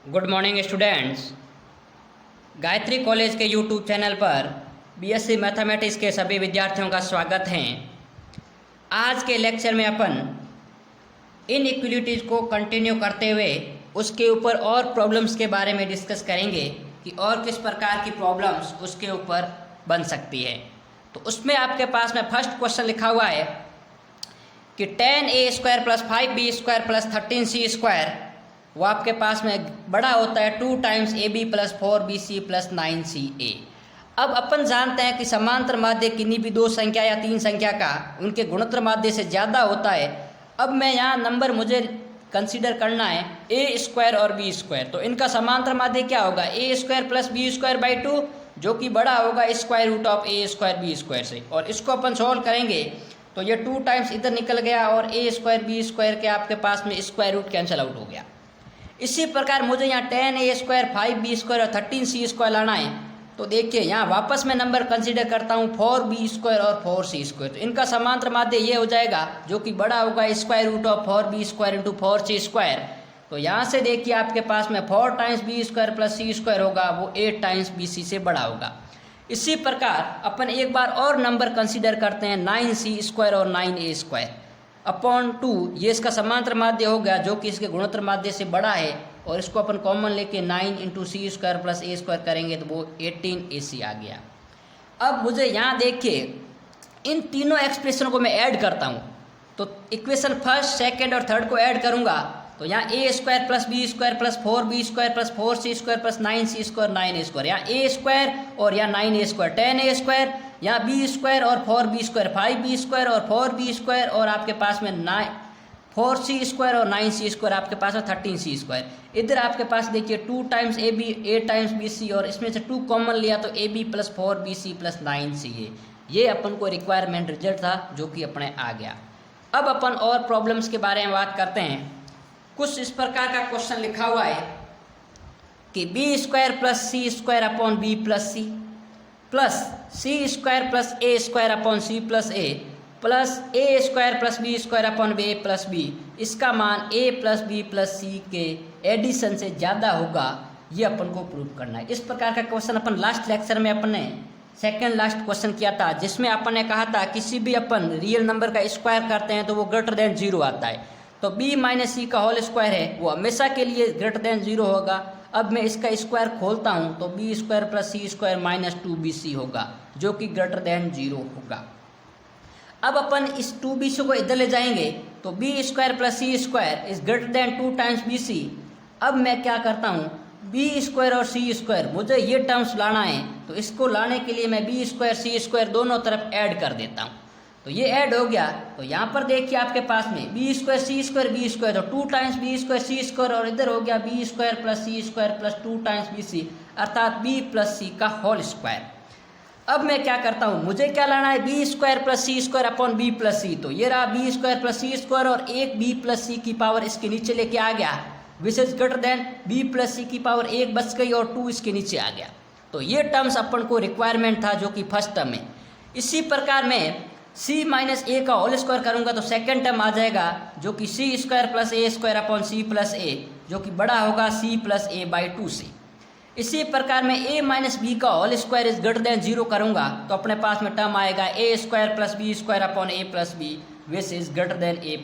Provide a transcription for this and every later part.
Good morning students. Gayatri college के YouTube channel पर BSc mathematics के सभी विद्यार्थियों का स्वागत है। आज के लेक्चर में अपन इनइक्वलिटीज़ को कंटिन्यू करते हुए उसके ऊपर और प्रॉब्लम्स के बारे में डिस्कस करेंगे कि और किस प्रकार की प्रॉब्लम्स उसके ऊपर बन सकती है। तो उसमें आपके पास में फर्स्ट क्वेश्चन लिखा हुआ है कि 10a² + 5b² + 13c², वो आपके पास में बड़ा होता है 2 टाइम्स AB + 4BC + 9CA। अब अपन जानते हैं कि समांतर माध्य किन्हीं भी दो संख्या या तीन संख्या का उनके गुणोत्तर माध्य से ज़्यादा होता है। अब मैं यहाँ नंबर मुझे कंसीडर करना है a² और b², तो इनका समांतर माध्य क्या होगा a² + b²/2, जो कि बड़ा होगा √a² b² से। और इसको अपन सॉल्व करेंगे तो ये 2 टाइम्स इधर निकल गया और a² b² के आपके पास में स्क्वायर रूट कैंसिल आउट हो गया। इसी प्रकार मुझे यहाँ 10a², 5b² और 13c² लाना है। तो देखिए यहाँ वापस मैं नंबर कंसीडर करता हूँ 4b² और 4c², तो इनका समांतर माध्य ये हो जाएगा जो कि बड़ा होगा √4b² × 4c²। तो यहाँ से देखिए आपके पास में 4 टाइम्स b² + c² होगा, वो 8 टाइम्स bc से बड़ा होगा। इसी प्रकार अपन एक बार और नंबर कंसीडर करते हैं 9c² और 9a²/2, ये इसका समांतर माध्य हो गया जो कि इसके गुणोत्तर माध्य से बड़ा है। और इसको अपन कॉमन लेके 9 × c² + a² करेंगे तो वो 18ac आ गया। अब मुझे यहाँ देखिए इन तीनों एक्सप्रेशन को मैं ऐड करता हूँ, तो इक्वेशन फर्स्ट, सेकंड और थर्ड को ऐड करूँगा तो यहाँ a² + b² + 4b² + 4c² + 9c², 9a², यहाँ a² और यहाँ 9a², 10a², यहाँ b² और 4b², 5b² और 4b² और आपके पास में 4c² और 9c² आपके पास में 13c²। इधर आपके पास देखिए 2 टाइम्स ab, 8 टाइम्स bc और इसमें से 2 कॉमन लिया तो ab + 4bc + 9ca। ये अपन को रिक्वायरमेंट रिजल्ट था जो कि अपने आ गया। अब अपन और प्रॉब्लम्स के बारे में बात करते हैं। कुछ इस प्रकार का क्वेश्चन लिखा हुआ है कि b² + c²/b + c plus c² + a² / c + a plus a² + b² + b, इसका मान a + b + c के एडिशन से ज़्यादा होगा, ये अपन को प्रूव करना है। इस प्रकार का क्वेश्चन अपन लास्ट लेक्चर में अपन ने सेकेंड लास्ट क्वेश्चन किया था, जिसमें अपन ने कहा था किसी भी अपन रियल नंबर का स्क्वायर करते हैं तो वो >0 आता है। तो b - c का होल स्क्वायर है वो हमेशा के लिए >0 होगा। अब मैं इसका स्क्वायर खोलता हूँ तो b² + c² - 2bc होगा जो कि >0 होगा। अब अपन इस 2bc को इधर ले जाएंगे तो b² + c² is > 2 times bc। अब मैं क्या करता हूँ b² और c² मुझे ये टर्म्स लाना है, तो इसको लाने के लिए मैं b² c² दोनों तरफ ऐड कर देता हूँ। तो ये ऐड हो गया। तो यहाँ पर देखिए आपके पास में b² c² b², तो 2 टाइम्स b² c² और इधर हो गया b² + c² + 2 टाइम्स bc, अर्थात b + c का होल स्क्वायर। अब मैं क्या करता हूँ, मुझे क्या लाना है b² + c²/b + c। तो ये रहा b² + c² और एक b + c की पावर इसके नीचे लेके आ गया, विच इज b + c की पावर 1 बच गई और 2 इसके नीचे आ गया। तो ये टर्म्स अपन को रिक्वायरमेंट था जो कि फर्स्ट टर्म है। इसी प्रकार में c - a का होल स्क्वायर करूँगा तो सेकेंड टर्म आ जाएगा जो कि c² + a² / c + a, जो कि बड़ा होगा c + a/2 से। इसी प्रकार में a - b का होल स्क्वायर इज >0 करूँगा तो अपने पास में टर्म आएगा a² + b² / a + b, which is > a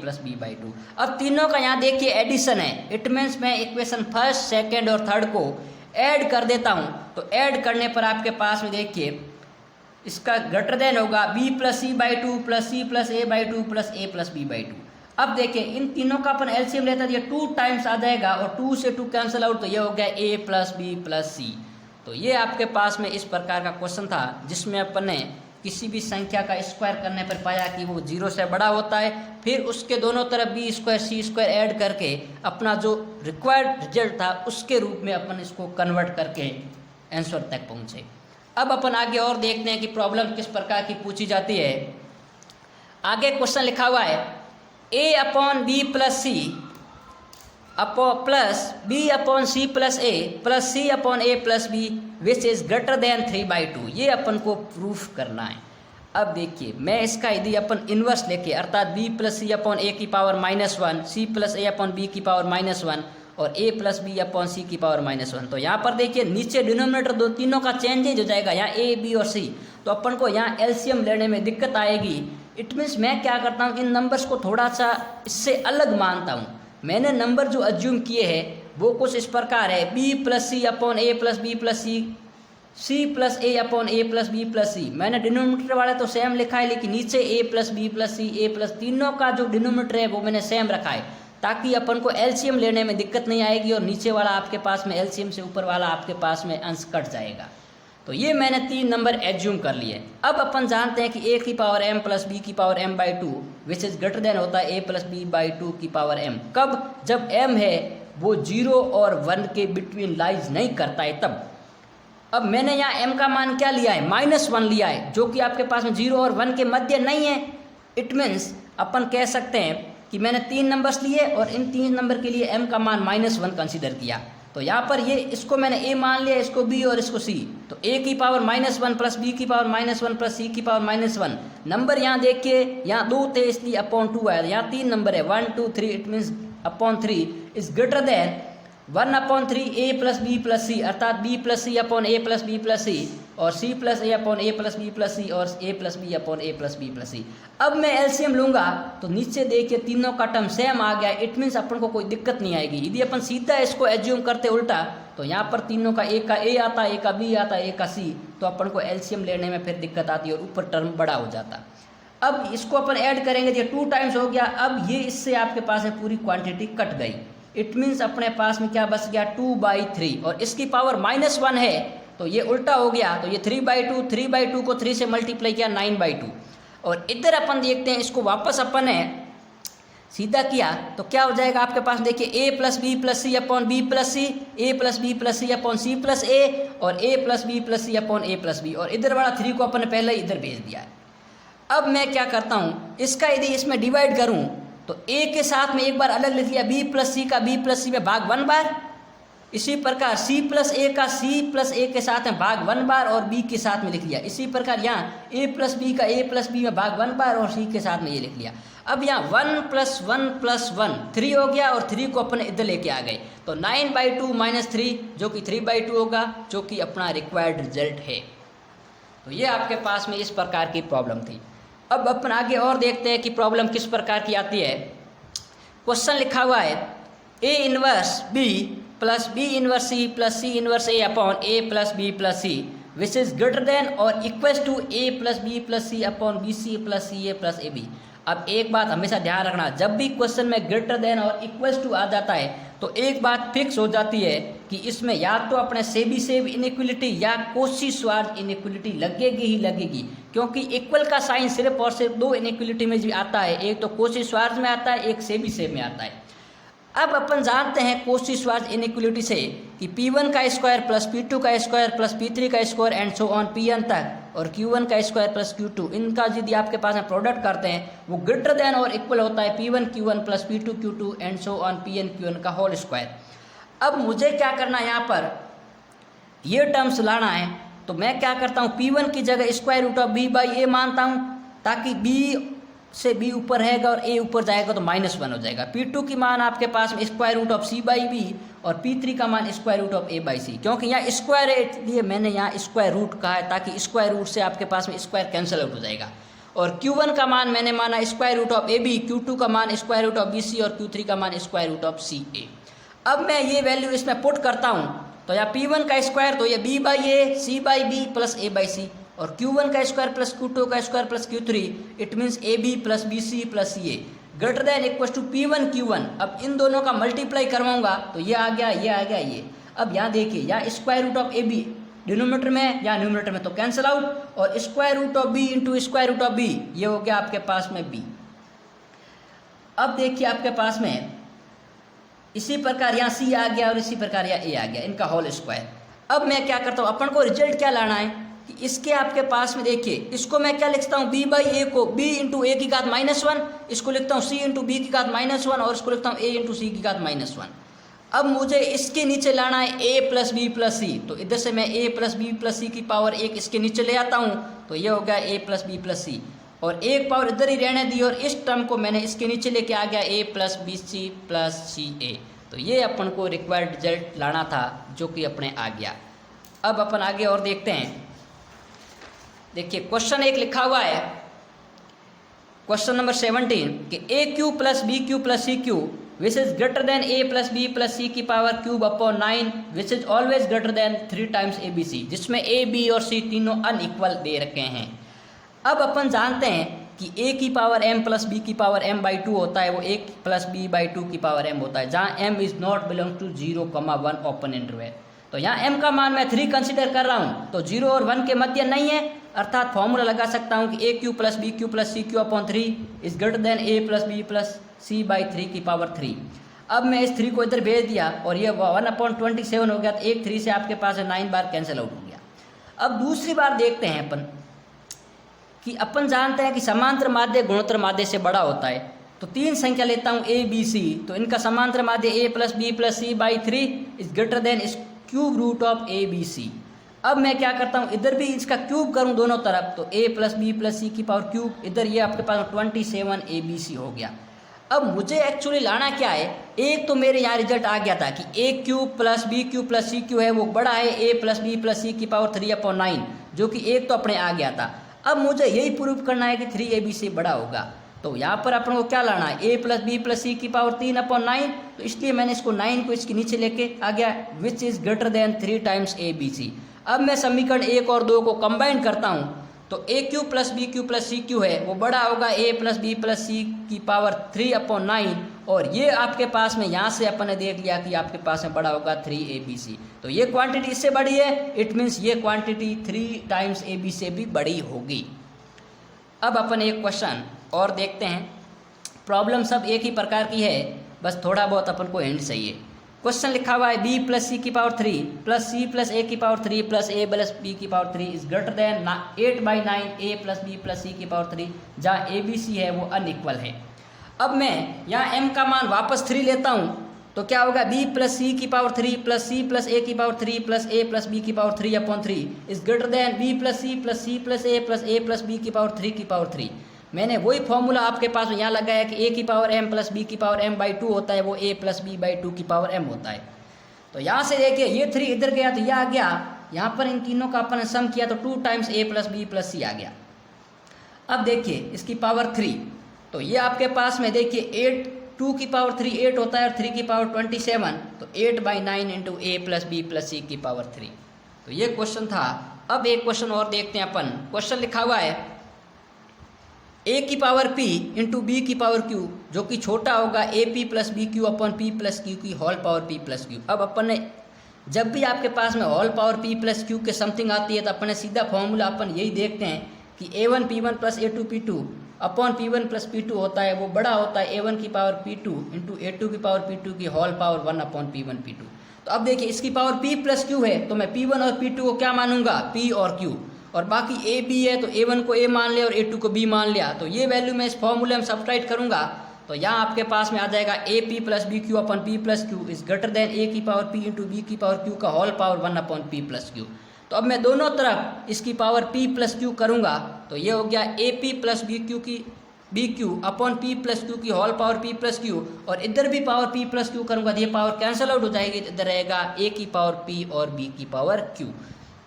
+ b/2। अब तीनों का यहाँ देखिए एडिशन है, इट मीन्स मैं इक्वेशन फर्स्ट, सेकेंड और थर्ड को ऐड कर देता हूँ। तो ऐड करने पर आपके पास में देखिए इसका > होगा b + c/2 + c + a/2 + a + b/2। अब देखिए इन तीनों का अपन एलसीएम लेता है, ये 2 टाइम्स आ जाएगा और 2 से 2 कैंसिल आउट, तो ये हो गया a + b + c। तो ये आपके पास में इस प्रकार का क्वेश्चन था जिसमें अपन ने किसी भी संख्या का स्क्वायर करने पर पाया कि वो 0 से बड़ा होता है, फिर उसके दोनों तरफ b² c² ऐड करके अपना जो रिक्वायर्ड रिजल्ट था उसके रूप में अपन इसको कन्वर्ट करके आंसर तक पहुँचे। अब अपन आगे और देखते हैं कि प्रॉब्लम किस प्रकार की पूछी जाती है। आगे क्वेश्चन लिखा हुआ है a/b + c plus b/c + a plus c/a + b which is > 3/2, ये अपन को प्रूफ करना है। अब देखिए मैं इसका यदि अपन इन्वर्स लेके अर्थात b + c/a की पावर -1, c + a/b की पावर -1 और a प्लस बी अपॉन सी की पावर -1। तो यहाँ पर देखिए नीचे डिनोमिनेटर दो तीनों का चेंजेज हो जाएगा, यहाँ a b और c, तो अपन को यहाँ एलसीएम लेने में दिक्कत आएगी। इट मीन्स मैं क्या करता हूँ, इन नंबर्स को थोड़ा सा इससे अलग मानता हूँ। मैंने नंबर जो अज्यूम किए हैं वो कुछ इस प्रकार है, b plus C upon a plus B plus C, C plus A upon A plus B plus C. मैंने डिनोमिनेटर वाले तो सेम लिखा है, लेकिन नीचे A plus B plus C, A plus, तीनों का जो डिनोमिनेटर है वो मैंने सेम रखा है, ताकि अपन को एलसीएम लेने में दिक्कत नहीं आएगी और नीचे वाला आपके पास में एलसीएम से ऊपर वाला आपके पास में अंश कट जाएगा। तो ये मैंने 3 नंबर एज्यूम कर लिए। अब अपन जानते हैं कि a की पावर m प्लस बी की power m by 2 which is greater then होता है a प्लस बी बाई 2 की पावर m। कब? जब m है वो 0 और 1 के बिटवीन लाइज नहीं करता है तब। अब मैंने यहाँ m का मान क्या लिया है, -1 लिया है, जो कि आपके पास में 0 और 1 के मध्य नहीं है। इट मीन्स अपन कह सकते हैं कि मैंने 3 नंबर्स लिए और इन 3 नंबर के लिए m का मान -1 कंसीडर किया। तो यहाँ पर ये इसको मैंने a मान लिया, इसको b और इसको c। तो a की पावर -1 प्लस b की पावर -1 प्लस c की पावर -1। नंबर यहाँ देखिए, यहाँ 2 थे इसलिए अपॉन 2 आया, यहाँ 3 नंबर है 1 2 3, it means upon 3 is greater than 1/3 a plus B plus C, अर्थात b plus C upon a plus B plus C, और c plus a upon a plus B plus C, और a plus B upon a plus B plus C. अब मैं LCM लूंगा तो नीचे देखिए तीनों का टर्म सेम आ गया। इट मीन्स अपन को कोई दिक्कत नहीं आएगी। यदि अपन सीधा इसको एज्यूम करते उल्टा तो यहाँ पर तीनों का, एक का a आता, एक का b आता, एक का c, तो अपन को एलसीएम लेने में फिर दिक्कत आती है और ऊपर टर्म बड़ा हो जाता। अब इसको अपन ऐड करेंगे, ये 2 टाइम्स हो गया। अब ये इससे आपके पास में पूरी क्वांटिटी कट गई। इट मीन्स अपने पास में क्या बच गया, 2/3, और इसकी पावर -1 है तो ये उल्टा हो गया। तो ये 3/2, 3/2 को 3 से मल्टीप्लाई किया 9/2। और इधर अपन देखते हैं, इसको वापस अपन ने सीधा किया तो क्या हो जाएगा आपके पास, देखिए a plus B plus C upon B plus C, a plus B plus C upon C plus A, और a plus B plus C upon A plus B. और इधर वाला 3 को अपन ने पहले इधर भेज दिया है। अब मैं क्या करता हूँ, इसका यदि इसमें डिवाइड करूँ तो a के साथ में एक बार अलग लिख लिया, b प्लस सी का b प्लस सी में भाग 1 बार। इसी प्रकार c प्लस a का c प्लस a के साथ में भाग 1 बार और b के साथ में लिख लिया। इसी प्रकार यहाँ a प्लस b का a प्लस b में भाग 1 बार और c के साथ में ये लिख लिया। अब यहाँ 1 प्लस 1 प्लस 1 3 हो गया, और 3 को अपने इधर लेके आ गए। तो 9/2 माइनस 3 जो कि 3/2 होगा, जो कि अपना रिक्वायर्ड रिजल्ट है। तो ये आपके पास में इस प्रकार की प्रॉब्लम थी। अब अपन आगे और देखते हैं कि प्रॉब्लम किस प्रकार की आती है। क्वेश्चन लिखा हुआ है a inverse b plus b inverse c plus c inverse a upon a plus b plus c which is greater than और equal to a plus b plus c upon B C plus C A plus A B. अब एक बात हमेशा ध्यान रखना, जब भी question में ग्रेटर देन और इक्वल टू आ जाता है तो एक बात फिक्स हो जाती है कि इसमें या तो अपने सेबीसेव इनइक्वलिटी या कोशी-श्वार्ज इनइक्वलिटी लगेगी ही लगेगी, क्योंकि इक्वल का साइन सिर्फ और सिर्फ 2 इनइक्वलिटी में भी आता है, एक तो कोशी-श्वार्ज में आता है, एक सेबीसेव में आता है। अब अपन जानते हैं कोशी-श्वार्ज इनइक्वलिटी से कि P1 का स्क्वायर प्लस P2 का स्क्वायर प्लस P3 का square and so on Pn तक, और Q1 का स्क्वायर प्लस Q2, इनका यदि आपके पास में प्रोडक्ट करते हैं वो ग्रेटर देन और इक्वल होता है P1 Q1 plus P2 Q2 and so on Pn Q1 का होल स्क्वायर। अब मुझे क्या करना है, यहाँ पर ये टर्म्स लाना है। तो मैं क्या करता हूँ, P1 की जगह square root of b by A मानता हूँ, ताकि b से b ऊपर रहेगा और a ऊपर जाएगा तो -1 हो जाएगा। P2 की मान आपके पास में square root of c by B, और P3 का मान square root of a by C. क्योंकि यहाँ स्क्वायर है इसलिए मैंने यहाँ स्क्वायर रूट कहा है, ताकि स्क्वायर रूट से आपके पास में स्क्वायर कैंसिल आउट हो जाएगा। और Q1 का मान मैंने माना square root of ab, Q2 का मान स्क्वायर रूट ऑफ bc, और Q3 का मान स्क्वायर रूट ऑफ ca। अब मैं ये वैल्यू इसमें पुट करता हूँ तो यहाँ P1 का स्क्वायर तो ये b by A, c by B plus a by C, और Q1 का स्क्वायर प्लस Q2 का square plus Q3, it means AB plus BC plus CA greater than equal to P1 Q1। अब इन दोनों का multiply करवाऊंगा तो ये आ गया, ये आ गया, ये। अब यहाँ देखिए, यहाँ square root of AB denominator में या न्यूमिनेटर में तो कैंसिल आउट, और square root of B into square root of B, ये हो गया आपके पास में B। अब देखिए आपके पास में इसी प्रकार यहाँ C आ गया और इसी प्रकार यहाँ A आ गया, इनका होल स्क्वायर। अब मैं क्या करता हूँ, अपन को रिजल्ट क्या लाना है कि इसके आपके पास में देखिए, इसको मैं क्या लिखता हूँ, b बाई ए को b इंटू ए की घात -1, इसको लिखता हूँ c इंटू बी की घात -1, और इसको लिखता हूँ a इंटू सी की घात -1। अब मुझे इसके नीचे लाना है a प्लस बी प्लस सी, तो इधर से मैं a plus B plus C की पावर 1 इसके नीचे ले आता हूँ, तो ये हो गया a plus B plus C, और एक पावर इधर ही रहने दी, और इस टर्म को मैंने इसके नीचे लेके आ गया a plus B C plus C A. तो ये अपन को रिक्वायर्ड रिजल्ट लाना था, जो कि अपने आ गया। अब अपन आगे और देखते हैं। देखिए क्वेश्चन एक लिखा हुआ है, क्वेश्चन नंबर 17 कि A cube plus B cube plus C cube which is greater than A plus B plus C की power cube upon 9 which is always greater than 3 times A B C, जिसमें A B और सी तीनों unequal दे रखे हैं। अब अपन जानते हैं कि a की पावर m प्लस बी की पावर m बाई 2 होता है, वो a प्लस बी बाई 2 की पावर m होता है, जहाँ m is not belong to 0,1 open interval. तो यहाँ m का मान मैं 3 कंसिडर कर रहा हूँ, तो 0 और 1 के मध्य नहीं है, अर्थात फॉर्मूला लगा सकता हूँ कि A cube plus B cube plus C cube upon 3 is greater than A plus B plus C by 3 की पावर 3। अब मैं इस 3 को इधर भेज दिया और ये 1/27 हो गया, तो एक 3 से आपके पास 9 बार कैंसिल आउट हो गया। अब दूसरी बार देखते हैं अपन कि अपन जानते हैं कि समांतर माध्य गुणोत्तर माध्य से बड़ा होता है। तो 3 संख्या लेता हूँ ए बी सी, तो इनका समांतर माध्य A plus B plus C by 3 is greater than इस cube root of A B C. अब मैं क्या करता हूँ, इधर भी इसका क्यूब करूँ दोनों तरफ, तो ए प्लस बी प्लस सी की पावर क्यूब, इधर ये आपके पास 27 ए बी सी हो गया। अब मुझे एक्चुअली लाना क्या है, एक तो मेरे यहाँ रिजल्ट आ गया था कि A cube plus B cube plus C cube है वो बड़ा है A plus B plus C की पावर 3/9, जो कि एक तो अपने आ गया था। अब मुझे यही प्रूव करना है कि 3abc बड़ा होगा। तो यहाँ पर अपन को क्या लाना है, a plus B plus C की पावर 3/9, तो इसलिए मैंने इसको 9 को इसके नीचे लेके आ गया, which is greater than 3 times abc। अब मैं समीकरण 1 और 2 को कंबाइन करता हूँ, तो A cube plus B cube plus C cube है वो बड़ा होगा A plus B plus C की पावर 3/9, और ये आपके पास में यहाँ से अपन ने देख लिया कि आपके पास में बड़ा होगा 3abc। तो ये क्वांटिटी इससे बड़ी है, इट मीन्स ये क्वांटिटी 3 टाइम्स ab से भी बड़ी होगी। अब अपन एक क्वेश्चन और देखते हैं। प्रॉब्लम सब एक ही प्रकार की है, बस थोड़ा बहुत अपन को हिंट चाहिए। क्वेश्चन लिखा हुआ है b प्लस सी की power 3 plus C plus A की power 3 plus A plus B की power 3 is greater than 8/9 A plus B plus C की पावर 3, जहाँ abc है वो अनइक्वल है। अब मैं यहाँ m का मान वापस 3 लेता हूँ, तो क्या होगा b प्लस सी की power 3 plus C plus A की power 3 plus A plus B की power 3/3 is greater than b plus C plus C plus A plus B की पावर 3 की पावर 3। मैंने वही फॉर्मूला आपके पास यहाँ लगाया कि a की पावर m प्लस b की पावर m बाई 2 होता है, वो a प्लस b बाई 2 की पावर m होता है। तो यहाँ से देखिए ये 3 इधर गया तो यह आ गया, यहाँ पर इन तीनों का अपन सम किया तो 2 times a plus B plus C आ गया। अब देखिए इसकी पावर 3, तो ये आपके पास में देखिए 2 की पावर 3 8 होता है और 3 की पावर 27, तो 8/9 इंटू ए प्लस बी प्लस सी की पावर 3। तो ये क्वेश्चन था। अब एक क्वेश्चन और देखते हैं अपन। क्वेश्चन लिखा हुआ है a की पावर p इंटू बी की पावर q, जो कि छोटा होगा A P plus B Q upon P plus Q की whole power p plus Q. अब अपन ने जब भी आपके पास में whole power p plus Q के समथिंग आती है तो अपन ने सीधा फॉर्मूला अपन यही देखते हैं कि a1 p1 plus a2 p2 upon p1 plus p2 होता है, वो बड़ा होता है a1 की पावर p2 इंटू a2 की पावर p2 की whole power 1 upon p1 p2। तो अब देखिए इसकी पावर p प्लस क्यू है, तो मैं p1 और p2 को क्या मानूंगा, p और q, और बाकी ए बी है तो a1 को a मान लिया और a2 को b मान लिया। तो ये वैल्यू मैं इस फॉर्मूले में सब्ट्रैक्ट करूंगा, तो यहाँ आपके पास में आ जाएगा A P plus B Q upon P plus Q is greater than A की पावर p इंटू बी की पावर q का whole power 1 upon p plus Q. तो अब मैं दोनों तरफ इसकी पावर p प्लस क्यू करूँगा, तो ये हो गया A P plus B Q की B Q upon P plus Q की whole power p plus Q, और इधर भी पावर p प्लस क्यू करूँगा तो ये पावर कैंसिल आउट हो जाएगी, इधर रहेगा a की पावर p और b की पावर q।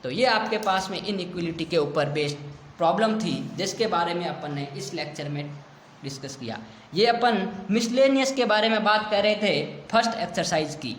तो ये आपके पास में इनइक्वलिटी के ऊपर बेस्ड प्रॉब्लम थी, जिसके बारे में अपन ने इस लेक्चर में डिस्कस किया। ये अपन मिसलेनियस के बारे में बात कर रहे थे फर्स्ट एक्सरसाइज की।